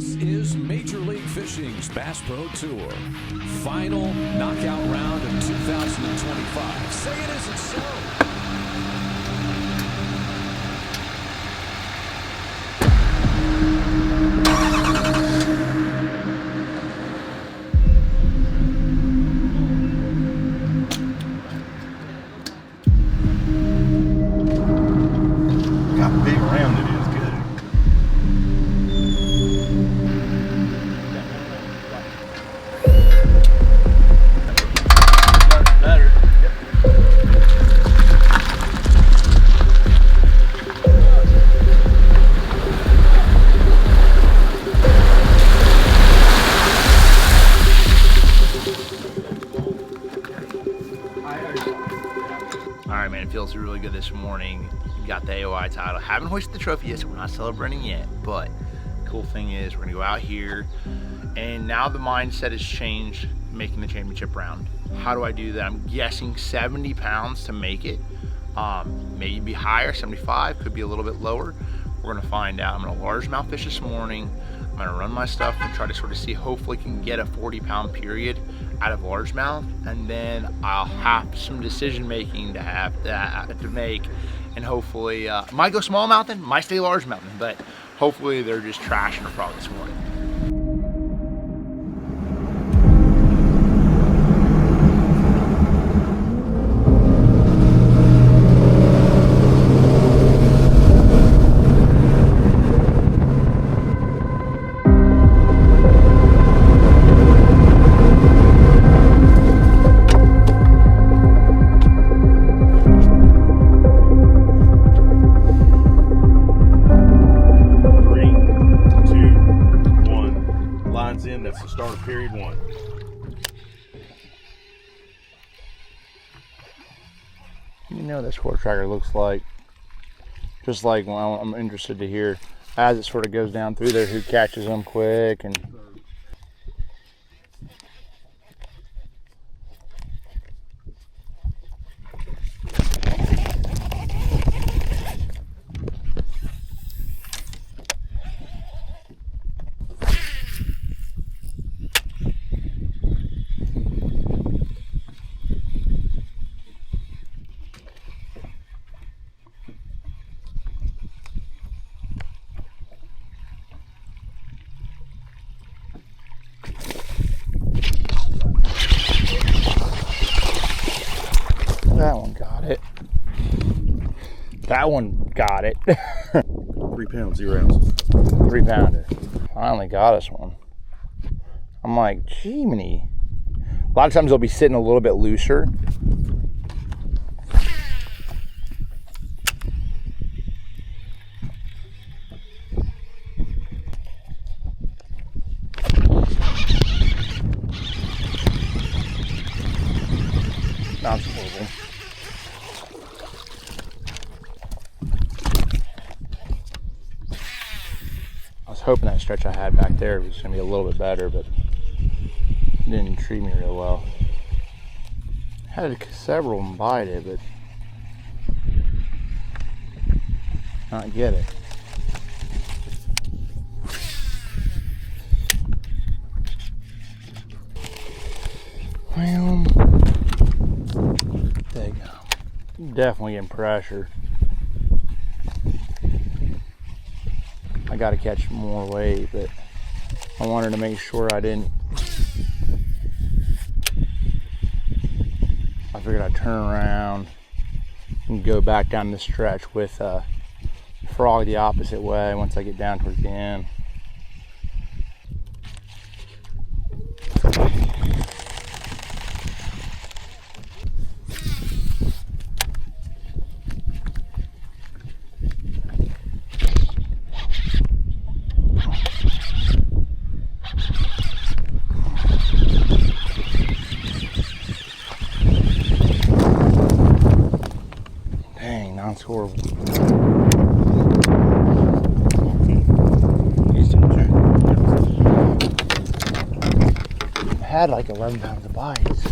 This is Major League Fishing's Bass Pro Tour. Final knockout round of 2025. Say it isn't so. Got big round it is good. Better. Alright man, it feels really good this morning. Got the AOI title. Haven't hoisted the trophy yet, so we're not celebrating yet, but cool thing is we're gonna go out here and now the mindset has changed, making the championship round. How do I do that? I'm guessing 70 pounds to make it. Maybe be higher, 75, could be a little bit lower. We're gonna find out. I'm gonna largemouth fish this morning. I'm gonna run my stuff and try to sort of see, hopefully can get a 40-pound period out of largemouth, and then I'll have some decision making to make, and hopefully might go smallmouthing, might stay largemouthing, but hopefully they're just trashing a frog this morning. That's the start of period one. You know what this quarter tracker looks like. Just like, well, I'm interested to hear as it sort of goes down through there who catches them quick. And that one got it. That one got it. 3 pounds, 0 ounces. 3 pounder. Finally got us one. I'm like, gee, many. A lot of times they'll be sitting a little bit looser. That's horrible. I was hoping that stretch I had back there was going to be a little bit better, but it didn't treat me real well. Had several of them bite it, but not get it. Well, there you go. Definitely getting pressure. I got to catch more weight, but I wanted to make sure I didn't. I figured I'd turn around and go back down the stretch with frog the opposite way once I get down towards the end. That's horrible. I had like 11 pounds of bites.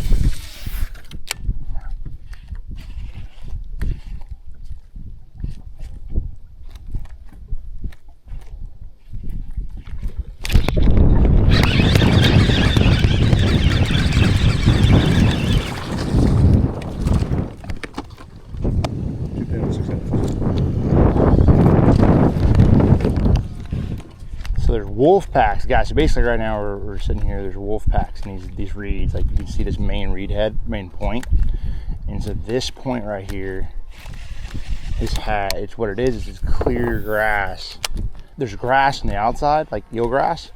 So there's wolf packs, guys. So basically right now we're sitting here, there's wolf packs in these reeds. Like you can see this main reed head, main point. And so this point right here it's what it is it's clear grass. There's grass on the outside, like eelgrass,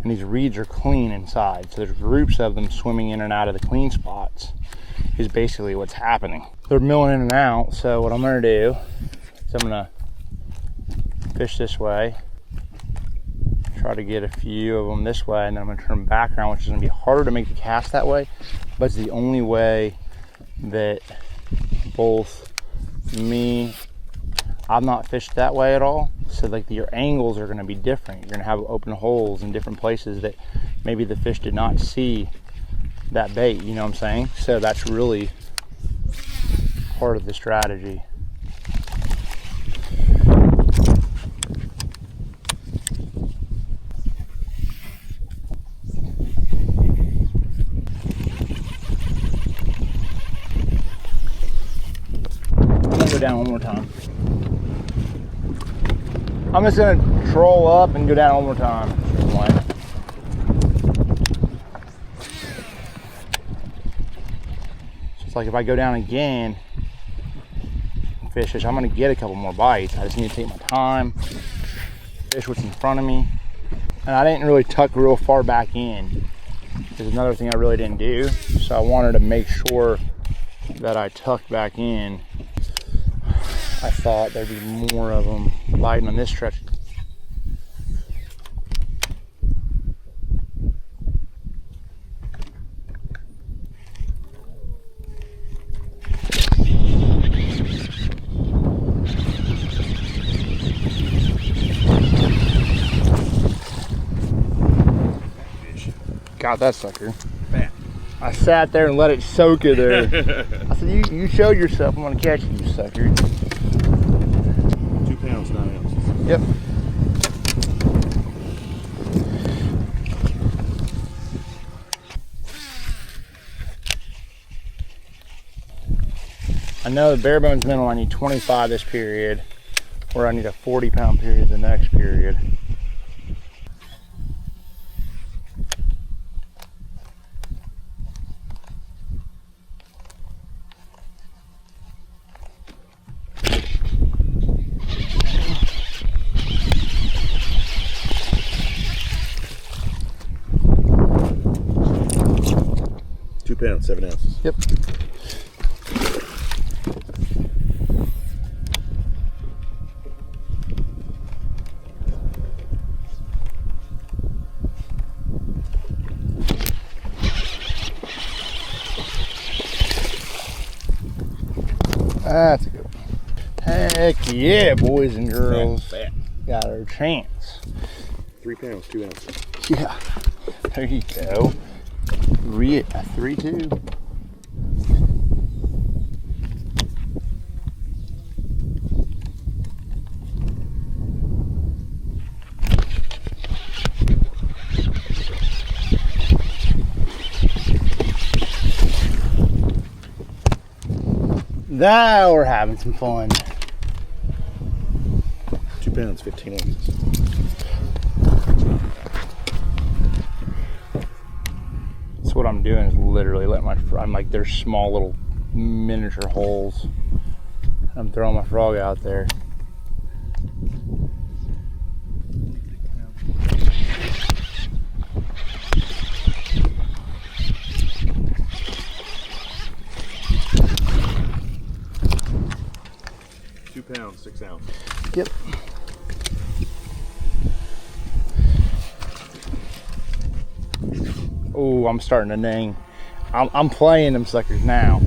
and these reeds are clean inside. So there's groups of them swimming in and out of the clean spots is basically what's happening. They're milling in and out. So what I'm gonna do is I'm gonna fish this way, try to get a few of them this way, and then I'm gonna turn them back around, which is gonna be harder to make the cast that way, but it's the only way that both me, I've not fished that way at all, so like your angles are going to be different. You're going to have open holes in different places that maybe the fish did not see that bait, you know what I'm saying? So that's really part of the strategy. Go down one more time. I'm just gonna troll up and go down one more time. So it's like if I go down again, fish, I'm gonna get a couple more bites. I just need to take my time, fish what's in front of me. And I didn't really tuck real far back in. There's another thing I really didn't do. So I wanted to make sure that I tucked back in. I thought there'd be more of them biting on this stretch. Got that sucker. Fat. I sat there and let it soak in there. I said, you showed yourself, I'm gonna catch you, sucker. 2 pounds, 9 ounces. Yep. I know the bare bones minimum I need 25 this period, or I need a 40-pound period the next period. Pounds, 7 ounces. Yep. That's a good one. Heck yeah, boys and girls. Fat. Got our chance. 3 pounds, 2 ounces. Yeah. There you go. A 3-2. Now we're having some fun. 2 pounds, 15 ounces. So what I'm doing is literally letting I'm like, there's small little miniature holes. I'm throwing my frog out there. Pounds, 6 ounces. Yep. Oh, I'm starting to dang. I'm playing them suckers now.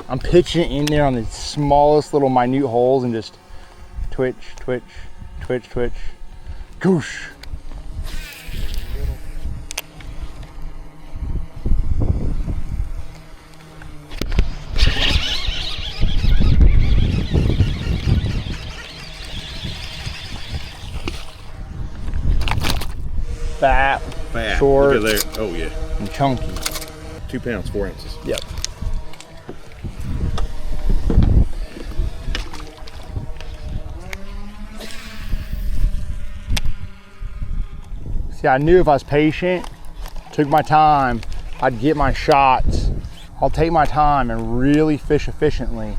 I'm pitching it in there on the smallest little minute holes and just twitch, twitch, twitch, twitch. Goosh. Fat, short, look at there. Oh yeah, and chunky. 2 pounds, 4 ounces. Yep. See, I knew if I was patient, took my time, I'd get my shots. I'll take my time and really fish efficiently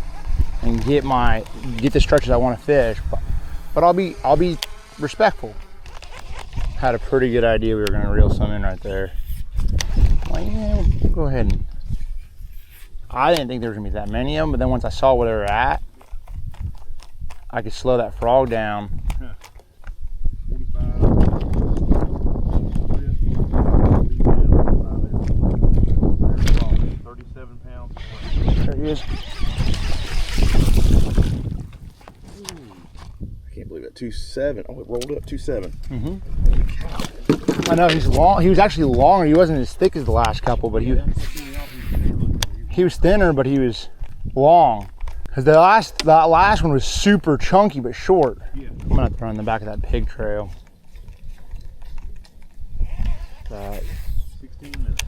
and get the stretches I want to fish, but I'll be respectful. Had a pretty good idea we were gonna reel some in right there. Like, yeah, we'll go ahead and. I didn't think there was gonna be that many of them, but then once I saw where they were at, I could slow that frog down. 37 pounds. There he is. I can't believe it. 2.7. Oh, it rolled up 2.7. I know he's long. He was actually longer. He wasn't as thick as the last couple, but he was thinner, but he was long. Because that last one was super chunky but short. Yeah. I'm gonna have to run the back of that pig trail. 16 minutes.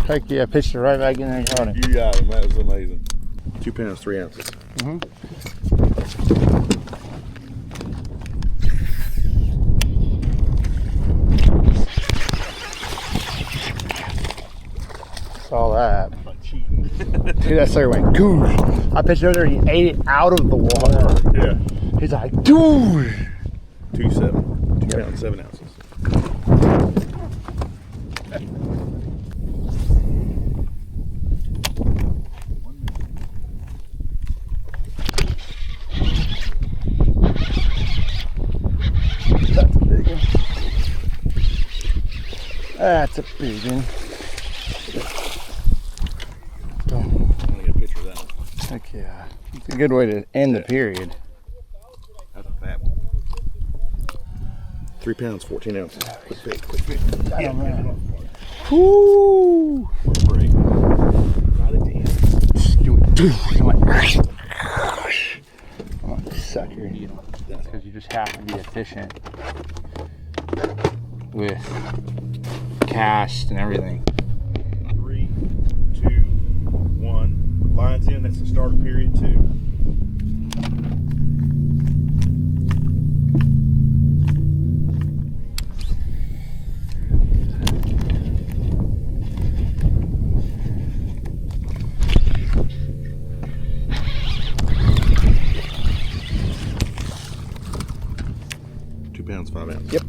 Heck yeah, I pitched it right back in there and caught him. You got him. That was amazing. 2 pounds, 3 ounces. Saw that. Dude, that sucker went goosh. I pitched it over there, he ate it out of the water. Yeah. He's like, dude. 2.7. 2 pounds, 7 ounces. That's a big one. I'm gonna get a picture of that one. Heck yeah. It's a good way to end the period. That's a fat one. 3 pounds, 14 ounces. Quick fit. I don't know. Whoo! Break. Right at the end. Just do it. I'm like, oh, sucker. That's because you just have to be efficient with cast and everything. 3, 2, 1. Lines in. That's the start of period 2. Pounds, 5 ounces. Yep.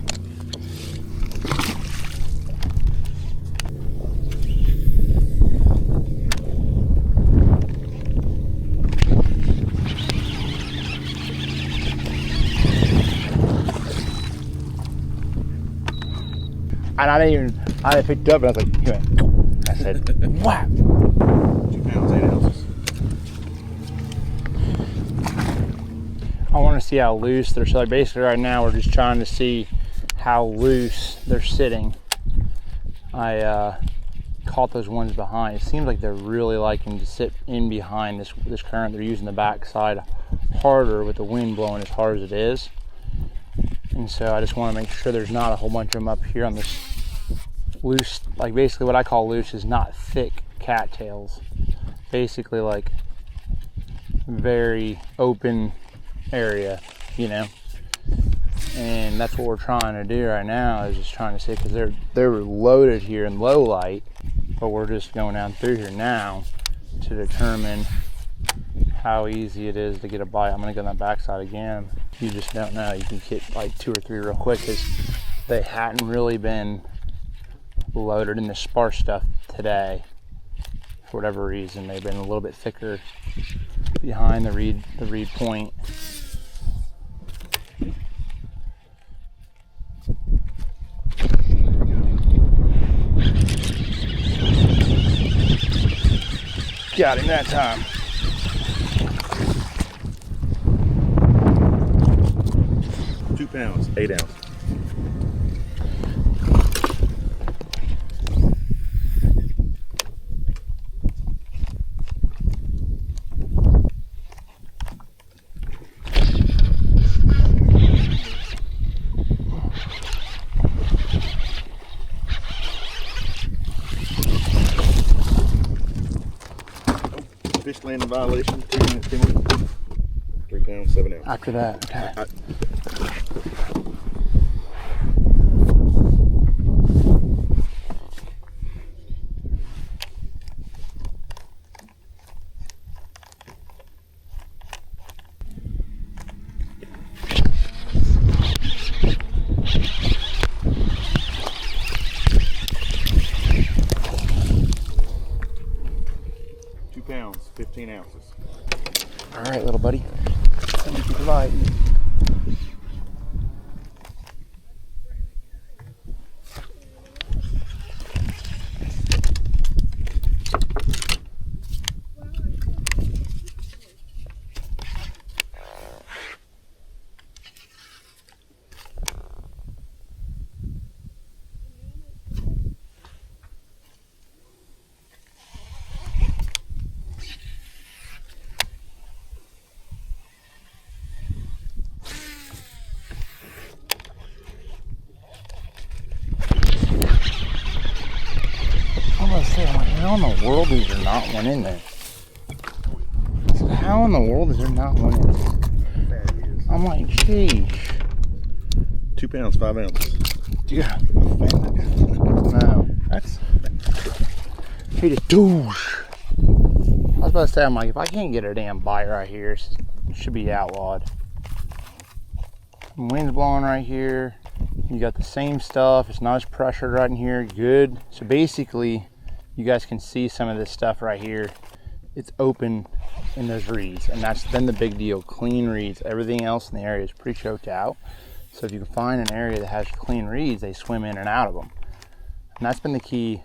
And I picked it up and I was like, here. I said, wow. 2 pounds, 8 ounces. I want to see how loose they're. So basically right now we're just trying to see how loose they're sitting. I caught those ones behind. It seems like they're really liking to sit in behind this current. They're using the back side harder with the wind blowing as hard as it is. And so I just want to make sure there's not a whole bunch of them up here on this loose, like basically what I call loose is not thick cattails. Basically like very open area, you know, and that's what we're trying to do right now, is just trying to see, because they're loaded here in low light, but we're just going down through here now to determine how easy it is to get a bite. I'm gonna go on that backside again. You just don't know. You can get like 2 or 3 real quick, because they hadn't really been loaded in the sparse stuff today for whatever reason. They've been a little bit thicker behind the reed point. Got him that time. £2, 8 ounces. Fish landing violation, 2-minute penalty, 3 pounds, 7 ounces. After that, okay. 2 pounds, 15 ounces. All right, little buddy. Thank you for providing. I'm gonna say, I'm like, how in the world is there not one in there? I said, how in the world is there not one in there? There he is. I'm like, geez. 2 pounds, 5 ounces. Yeah. No. That's. He just douche. I was about to say, I'm like, if I can't get a damn bite right here, it should be outlawed. Wind's blowing right here. You got the same stuff. It's not as pressured right in here. Good. So basically, you guys can see some of this stuff right here. It's open in those reeds, and that's been the big deal. Clean reeds. Everything else in the area is pretty choked out. So if you can find an area that has clean reeds, they swim in and out of them. And that's been the key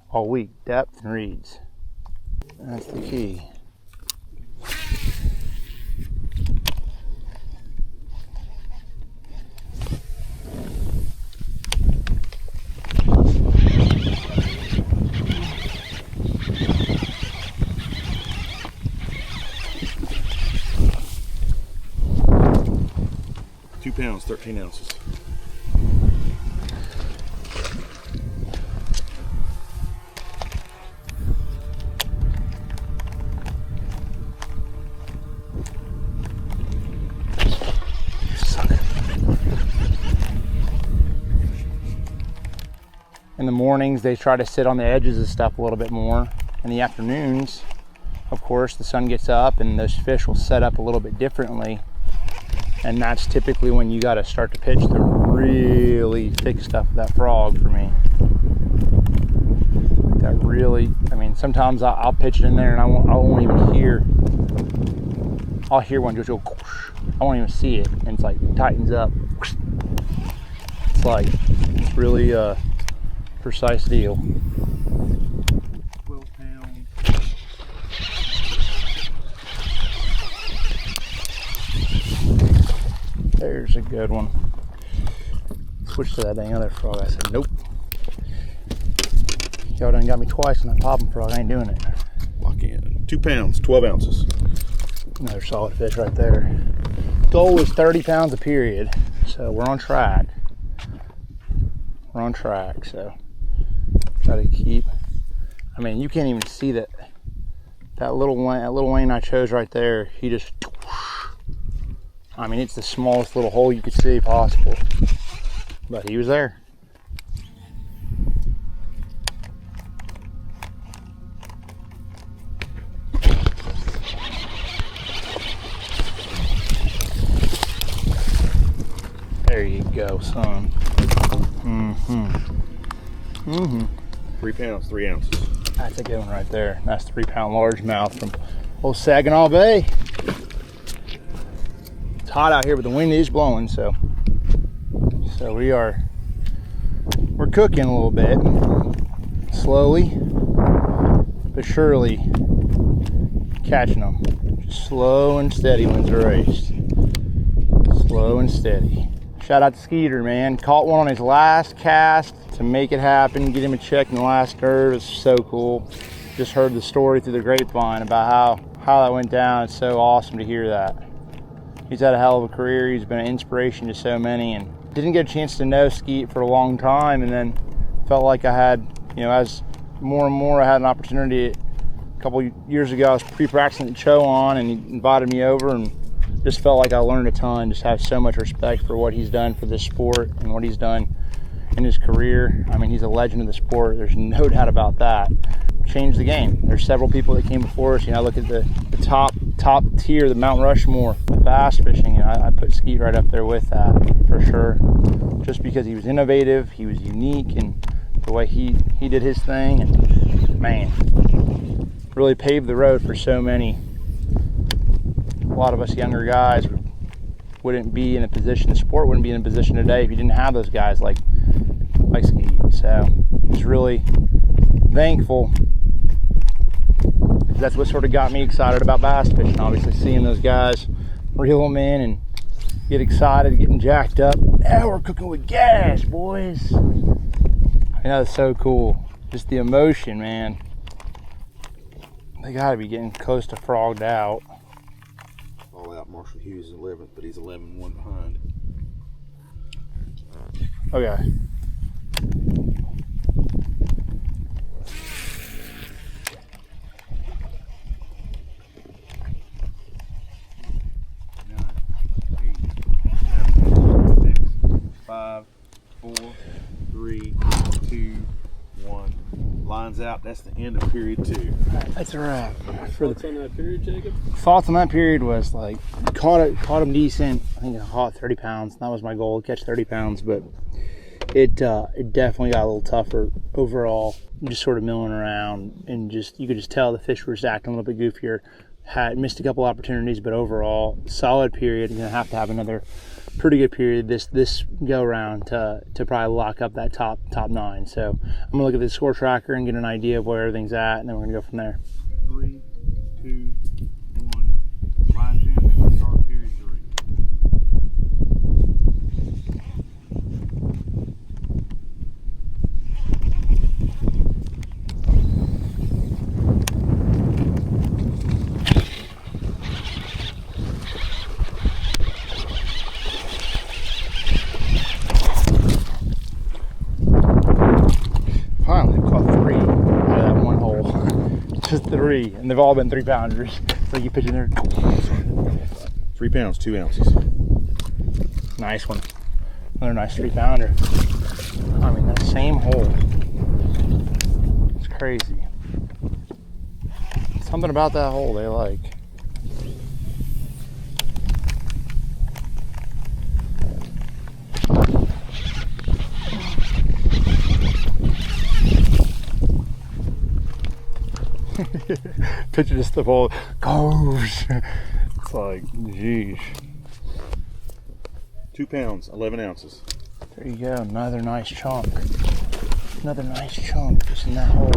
all week. Depth and reeds. That's the key. Pounds, 13 ounces. In the mornings, they try to sit on the edges of stuff a little bit more. In the afternoons, of course, the sun gets up and those fish will set up a little bit differently. And that's typically when you got to start to pitch the really thick stuff of that frog for me. That really, I mean, sometimes I'll pitch it in there and I won't even hear. I'll hear one just go, whoosh. I won't even see it. And it's like, tightens up. It's like, it's really a precise deal. 12 pounds. There's a good one. Switch to that dang other frog. I said, nope. Y'all done got me twice on that popping frog. I ain't doing it. Lock in. 2 pounds, 12 ounces. Another solid fish right there. Goal is 30 pounds a period. So we're on track. We're on track. So try to keep. I mean, you can't even see that. That little lane I chose right there. He just. I mean, it's the smallest little hole you could see possible, but he was there. There you go, son. 3 pounds, 3 ounces. That's a good one right there. That's 3 pound largemouth from old Saginaw Bay. It's hot out here, but the wind is blowing, so we're cooking a little bit, slowly but surely catching them. Just slow and steady wins the race. Slow and steady. Shout out to Skeeter, man. Caught one on his last cast to make it happen, get him a check in the last nerve. It's so cool. Just heard the story through the grapevine about how that went down. It's so awesome to hear that. He's had a hell of a career. He's been an inspiration to so many, and didn't get a chance to know Skeet for a long time, and then felt like I had, as more and more I had an opportunity couple years ago, I was pre-practicing at Cho on, and he invited me over, and just felt like I learned a ton. Just have so much respect for what he's done for this sport and what he's done in his career. I mean, he's a legend of the sport. There's no doubt about that. Changed the game. There's several people that came before us. You know, I look at the top tier, the Mount Rushmore, bass fishing, and I put Skeet right up there with that for sure. Just because he was innovative, he was unique, and the way he did his thing, and man, really paved the road for so many. A lot of us younger guys wouldn't be in a position, the sport wouldn't be in a position today if you didn't have those guys like Skeet. So just really thankful. That's what sort of got me excited about bass fishing. Obviously, seeing those guys reel them in and get excited, getting jacked up. Now we're cooking with gas, boys. I know, it's so cool. Just the emotion, man. They gotta be getting close to frogged out. All out. Marshall Hughes is 11th, but he's 11-1 behind. Okay. Five, 4, 3, 2, 1. Lines out. That's the end of period 2. That's a wrap. Thoughts on that period, Jacob? Thoughts on that period was like caught him decent. I think I caught 30 pounds. That was my goal, catch 30 pounds, but it definitely got a little tougher overall. Just sort of milling around, and you could just tell the fish were just acting a little bit goofier. Had missed a couple opportunities, but overall solid period. You're gonna have to have another pretty good period this go round to probably lock up that top 9. So I'm gonna look at the score tracker and get an idea of where everything's at, and then we're gonna go from there. 3, 2, 1. Lines in. That's the start of period 3. Finally caught 3 out of that one hole. Just 3, and they've all been 3-pounders. So you pitch in there. 3 pounds, 2 ounces. Nice one. Another nice 3-pounder. I mean, that same hole. It's crazy. Something about that hole they like. Picture just the hole goes. It's like, geez. 2 pounds, 11 ounces. There you go, another nice chunk. Another nice chunk just in that hole.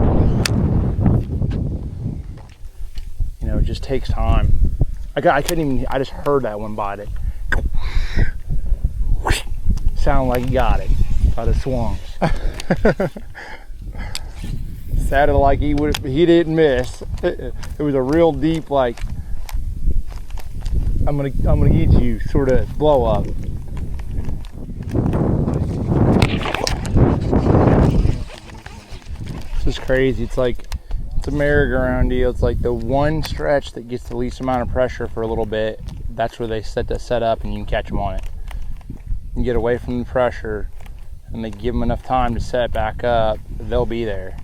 You know, it just takes time. I couldn't even, I just heard that one bite it. Sounded like he got it. Thought it swung. Sounded like he didn't miss. It was a real deep, like, I'm gonna get you sort of blow up. This is crazy. It's like, it's a merry-go-round deal. It's like the one stretch that gets the least amount of pressure for a little bit. That's where they set up and you can catch them on it. You get away from the pressure and they give them enough time to set back up, they'll be there.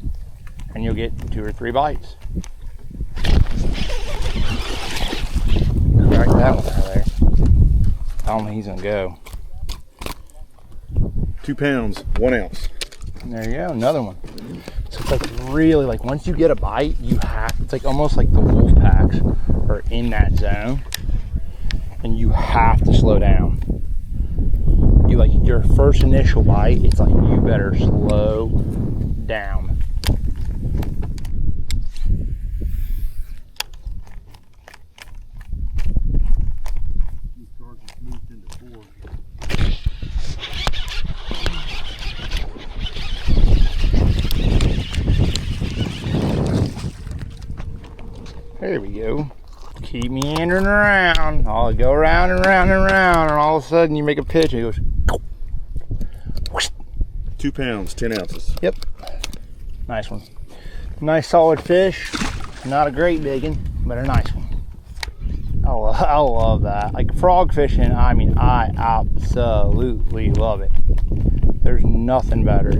And you'll get 2 or 3 bites. Crack that one out of there. I don't think he's gonna go. 2 pounds, 1 ounce. And there you go, another one. So it's like really, like once you get a bite, it's like almost like the wolf packs are in that zone and you have to slow down. You like your first initial bite, it's like you better slow down. There we go. Keep meandering around. I'll go around and around and around, and all of a sudden you make a pitch and it goes. 2 pounds, 10 ounces. Yep. Nice one. Nice solid fish. Not a great big one, but a nice one. I love that. Like frog fishing, I mean, I absolutely love it. There's nothing better.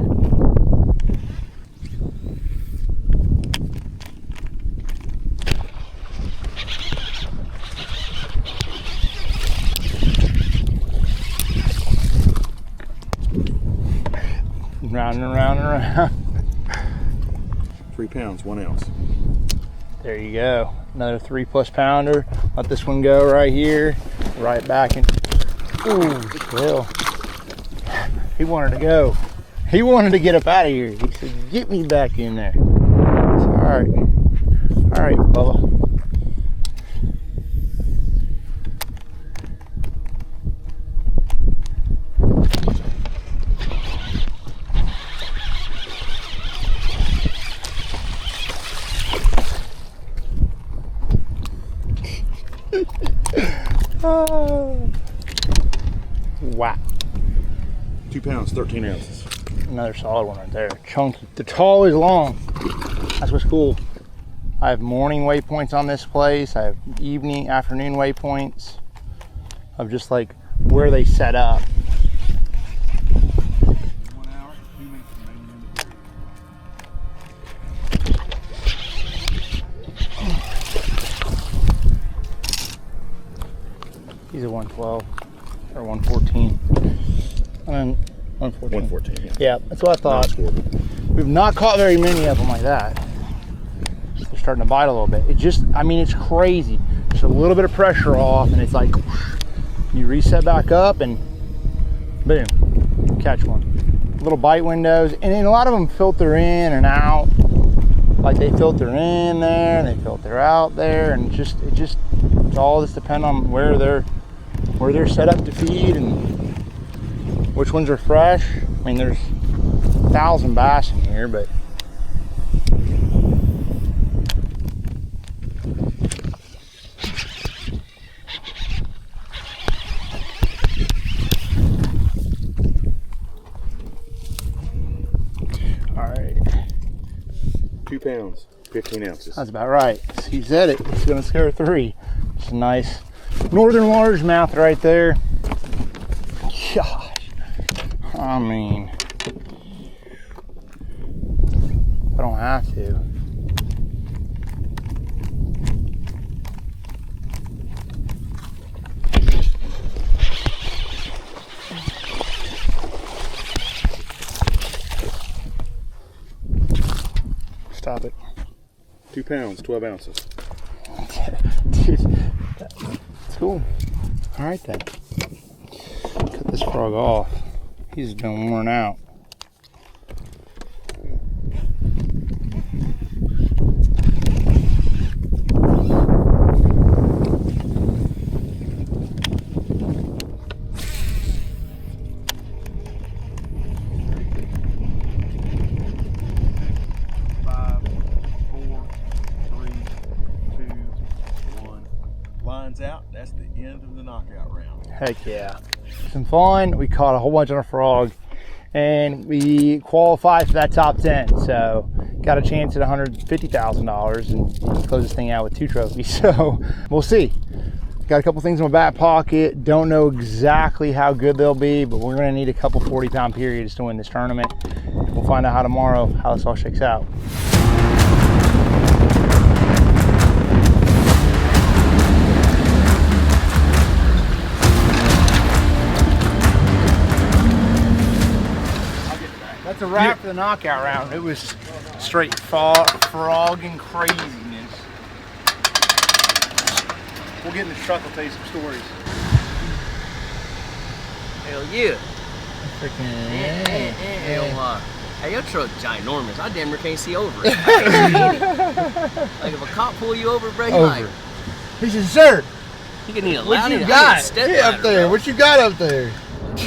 Round and around and around. 3 pounds, 1 ounce. There you go. Another 3+ pounder. Let this one go right here. Right back in. Ooh, still. He wanted to go. He wanted to get up out of here. He said, get me back in there. It's all right. All right, Bubba. Oh. Wow. 2 pounds, 13 ounces. Another solid one right there. Chunky. The tall is long. That's what's cool. I have morning waypoints on this place. I have evening, afternoon waypoints of just like where they set up. 1 hour, 2 minutes remaining in the These are 112 or 114. And 114. 114, yeah. Yeah, that's what I thought. We've not caught very many of them like that. They're starting to bite a little bit. It just, I mean, it's crazy. Just a little bit of pressure off and it's like, you reset back up and boom, catch one. Little bite windows. And then a lot of them filter in and out. Like they filter in there and they filter out there. And it's all just depend on where they're set up to feed and which ones are fresh. I mean, there's 1,000 bass in here, but all right. 2 pounds, 15 ounces. That's about right. He said it. It's gonna scare 3. It's a nice northern largemouth right there. Gosh. I mean, I don't have to. Stop it. 2 pounds, 12 ounces. Dude, that's cool. All right then. Cut this frog off. He's been worn out. Lines out, that's the end of the knockout round. Heck yeah. Some fun. We caught a whole bunch on a frog and we qualified for that top 10. So got a chance at $150,000 and close this thing out with 2 trophies. So we'll see. Got a couple things in my back pocket. Don't know exactly how good they'll be, but we're gonna need a couple 40-pound periods to win this tournament. We'll find out tomorrow how this all shakes out. That's a wrap for the knockout round. It was straight frogging craziness. We'll get in the truck, I'll tell you some stories. Hell yeah. Freaking Hey, your truck's ginormous. I damn near can't see over it. Like if a cop pull you over, bro, you're like, He said, sir, you can need a what ladder. you got? Step Hey, up ladder, there. bro. What you got up there?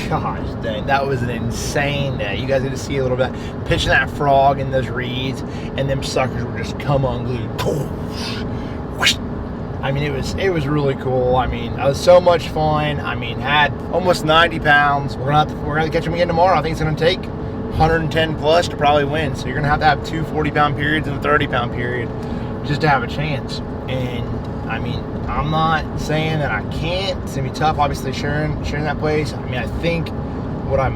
Gosh dang, that was an insane day. You guys get to see a little bit. Pitching that frog in those reeds, and them suckers were just come unglued. I mean, it was really cool. I mean, it was so much fun. I mean, had almost 90 pounds. We're gonna catch them again tomorrow. I think it's gonna take 110 plus to probably win. So you're gonna have to have 2 40-pound periods and a 30-pound period. just to have a chance. And I mean, I'm not saying that I can't. It's gonna be tough, obviously, sharing that place. I mean, I think what I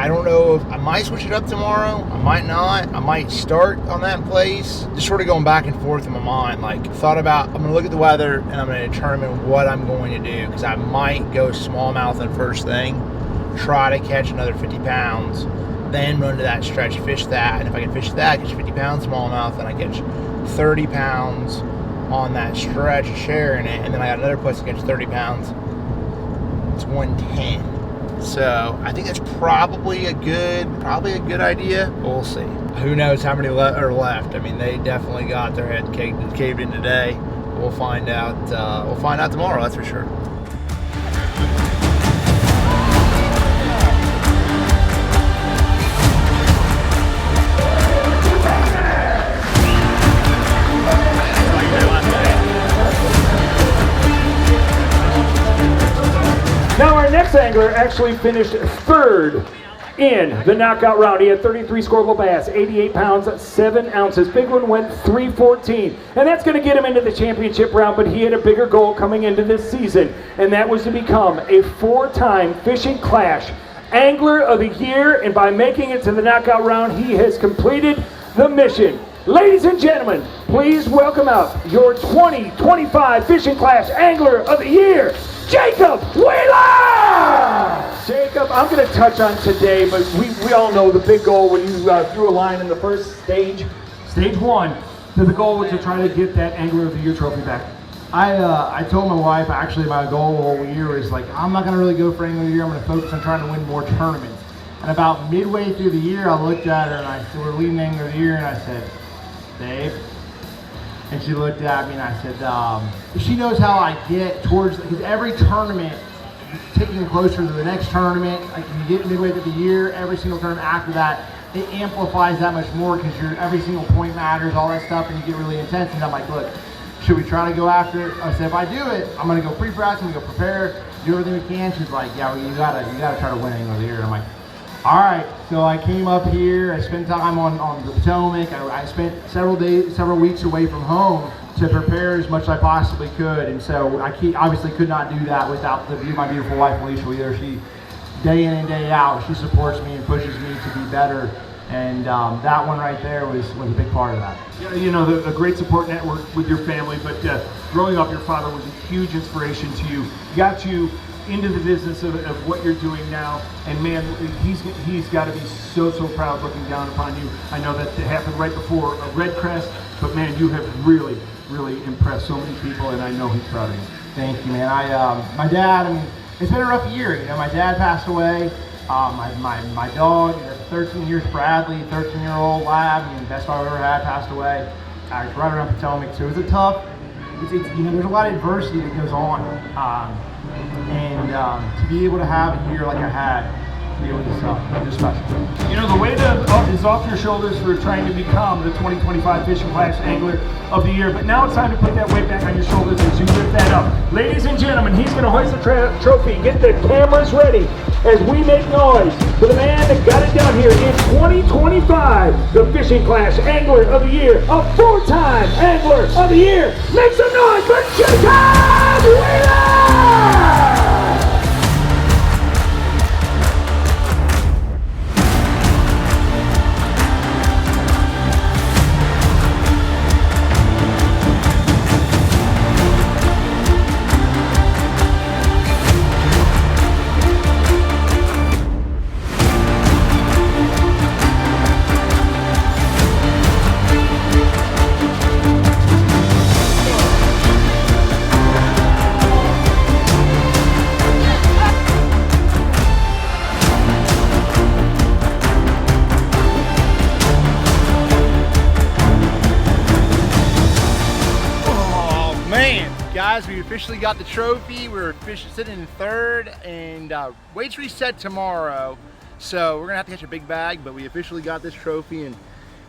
don't know if I might switch it up tomorrow. I might not. I might start on that place. Just sort of going back and forth in my mind. Like, thought about, I'm gonna look at the weather and I'm gonna determine what I'm going to do, because I might go smallmouth in first thing, try to catch another 50 pounds, then run to that stretch, fish that, and if I can fish that, catch 50 pounds smallmouth, then I catch 30 pounds on that stretch, sharing it, and then I got another place to catch 30 pounds. It's 110. So I think that's probably a good idea. We'll see. Who knows how many are left? I mean, they definitely got their head caved in today. We'll find out. We'll find out tomorrow. That's for sure. Now our next angler actually finished third in the knockout round. He had 33 scoreable bass, 88 pounds, 7 ounces. Big one went 314. And that's going to get him into the championship round, but he had a bigger goal coming into this season, and that was to become a 4-time Fishing Clash Angler of the Year. And by making it to the knockout round, he has completed the mission. Ladies and gentlemen, please welcome out your 2025 Fishing Clash Angler of the Year, Jacob Wheeler! Jacob, I'm going to touch on today, but we all know the big goal when you threw a line in the first stage 1, the goal was to try to get that Angler of the Year trophy back. I told my wife, actually, my goal all year is, like, I'm not going to really go for Angler of the Year. I'm going to focus on trying to win more tournaments. And about midway through the year, I looked at her and I said, we're leading Angler of the Year, and I said, Dave. And she looked at me and I said, she knows how I get towards, because every tournament, taking you closer to the next tournament, like you get midway through the year, every single tournament after that, it amplifies that much more, because every single point matters, all that stuff, and you get really intense. And I'm like, look, should we try to go after it? I said, if I do it, I'm gonna go pre-practice, I'm gonna go prepare, do everything we can. She's like, yeah, well, you gotta try to win Angler of the Year. And I'm like, all right. So I came up here, I spent time on the Potomac. I spent several weeks away from home to prepare as much as I possibly could. And so I obviously could not do that without my beautiful wife, Alicia, either. She, day in and day out, she supports me and pushes me to be better. And that one right there was a big part of that. You know, a great support network with your family, but growing up, your father was a huge inspiration to you. Got you into the business of what you're doing now, and man, he's got to be so proud looking down upon you. I know that it happened right before Red Crest, but man, you have really impressed so many people, and I know he's proud of you. Thank you, man. My dad, I mean, it's been a rough year. You know, my dad passed away. My dog, 13 years, Bradley, 13-year-old lab, I mean, best dog I've ever had, passed away. Right around Potomac, so it was a tough. You know, there's a lot of adversity that goes on. And to be able to have a year like I had, it was just special. You know, the weight is off your shoulders for trying to become the 2025 Fishing Clash Angler of the Year, but now it's time to put that weight back on your shoulders as you lift that up. Ladies and gentlemen, he's going to hoist the trophy. Get the cameras ready as we make noise for the man that got it down here in 2025, the Fishing Clash Angler of the Year, a 4-time Angler of the Year. Make some noise for Jacob Wheeler! Guys, we officially got the trophy. We're sitting in third, and weights reset tomorrow, so we're gonna have to catch a big bag, but we officially got this trophy, and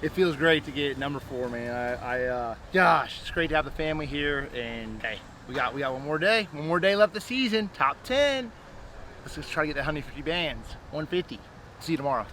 it feels great to get number 4, man. Gosh, it's great to have the family here, and hey, we got one more day left the season, top 10. Let's just try to get that 150 bands, 150. See you tomorrow.